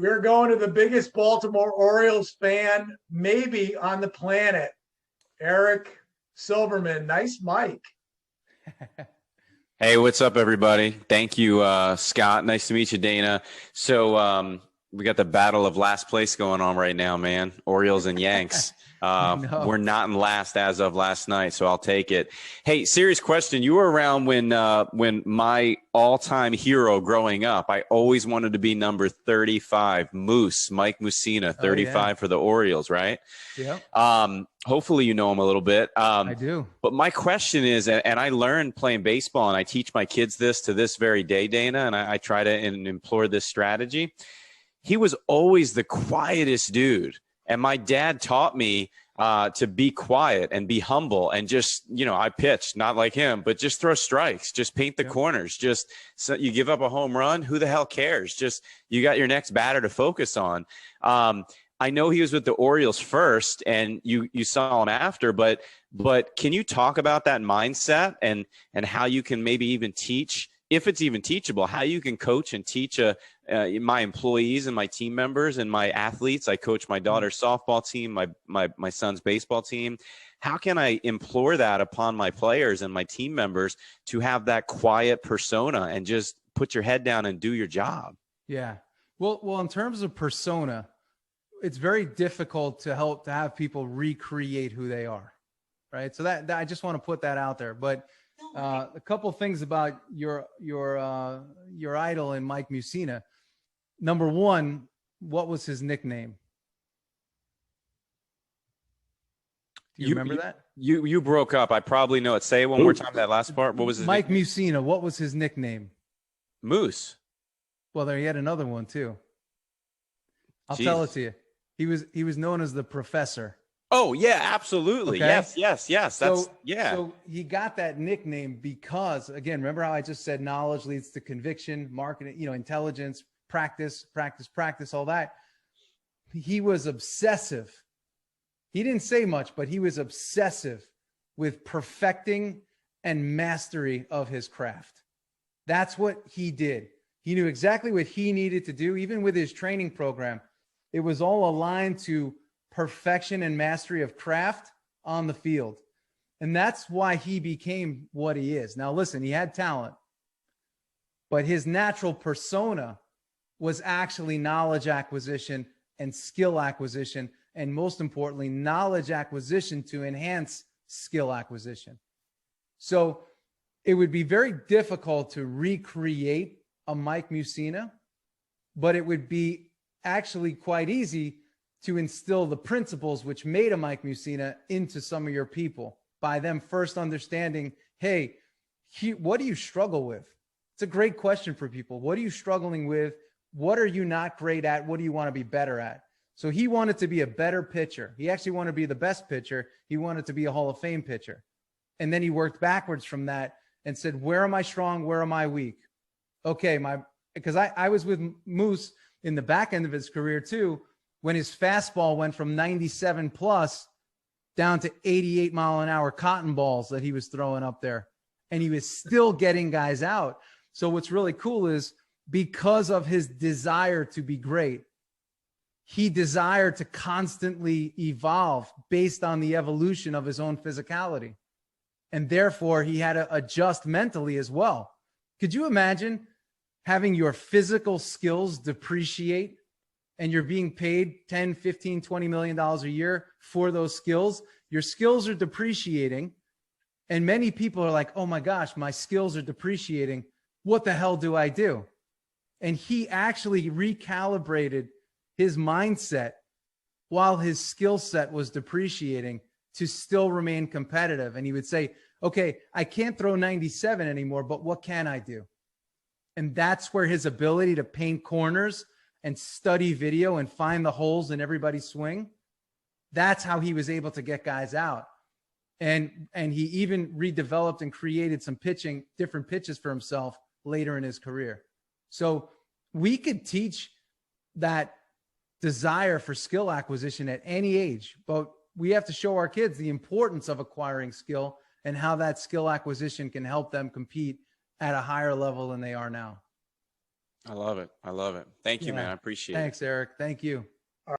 We're going to the biggest Baltimore Orioles fan maybe on the planet, Eric Silverman. Nice mic. Hey, what's up, everybody? Thank you, Scott. Nice to meet you, Dana. So we got the battle of last place going on right now, man. Orioles and Yanks. We're not in last as of last night, so I'll take it. Hey, serious question. You were around when my all-time hero growing up, I always wanted to be number 35, Moose, Mike Mussina, 35 for the Orioles, right? Yeah. Hopefully you know him a little bit. I do. But my question is, and I learned playing baseball, and I teach my kids this to this very day, Dana, and I try to implore this strategy. He was always the quietest dude. And my dad taught me to be quiet and be humble and just, I pitched, not like him, but just throw strikes, just paint the corners. Just so you give up a home run, who the hell cares? Just you got your next batter to focus on. I know he was with the Orioles first and you saw him after, but can you talk about that mindset and how you can maybe even teach, if it's even teachable, how you can coach and teach my employees and my team members and my athletes? I coach my daughter's softball team, my son's baseball team. How can I implore that upon my players and my team members to have that quiet persona and just put your head down and do your job? Yeah. Well, in terms of persona, it's very difficult to have people recreate who they are, right? So that I just want to put that out there. But a couple of things about your idol in Mike Mussina. Number one, what was his nickname? Do you remember that? You broke up. I probably know it. Say it one more time, that last part. What was his Mike nickname? Mussina, what was his nickname? Moose. Well, there he had another one too. I'll tell it to you. He was known as the Professor. Oh yeah, absolutely. Okay? Yes. So he got that nickname because, again, remember how I just said knowledge leads to conviction, marketing, intelligence, practice, all that. He was obsessive. He didn't say much, but he was obsessive with perfecting and mastery of his craft. That's what he did. He knew exactly what he needed to do, even with his training program. It was all aligned to perfection and mastery of craft on the field. And that's why he became what he is. Now, listen, he had talent, but his natural persona was actually knowledge acquisition and skill acquisition. And most importantly, knowledge acquisition to enhance skill acquisition. So it would be very difficult to recreate a Mike Mussina, but it would be actually quite easy to instill the principles which made a Mike Mussina into some of your people by them first understanding, hey, what do you struggle with? It's a great question for people. What are you struggling with? What are you not great at? What do you want to be better at? So he wanted to be a better pitcher. He actually wanted to be the best pitcher. He wanted to be a Hall of Fame pitcher. And then he worked backwards from that and said, where am I strong? Where am I weak? Okay, because I was with Moose in the back end of his career too, when his fastball went from 97 plus down to 88 mile an hour cotton balls that he was throwing up there. And he was still getting guys out. So what's really cool is because of his desire to be great, he desired to constantly evolve based on the evolution of his own physicality. And therefore he had to adjust mentally as well. Could you imagine having your physical skills depreciate and you're being paid 10, 15, $20 million a year for those skills? Your skills are depreciating. And many people are like, oh my gosh, my skills are depreciating. What the hell do I do? And he actually recalibrated his mindset while his skill set was depreciating to still remain competitive. And he would say, okay, I can't throw 97 anymore, but what can I do? And that's where his ability to paint corners and study video and find the holes in everybody's swing, that's how he was able to get guys out. And he even redeveloped and created some different pitches for himself later in his career. So we could teach that desire for skill acquisition at any age, but we have to show our kids the importance of acquiring skill and how that skill acquisition can help them compete at a higher level than they are now. I love it. I love it. Thank you, Yeah. man. I appreciate it. Thanks, Eric. Thank you.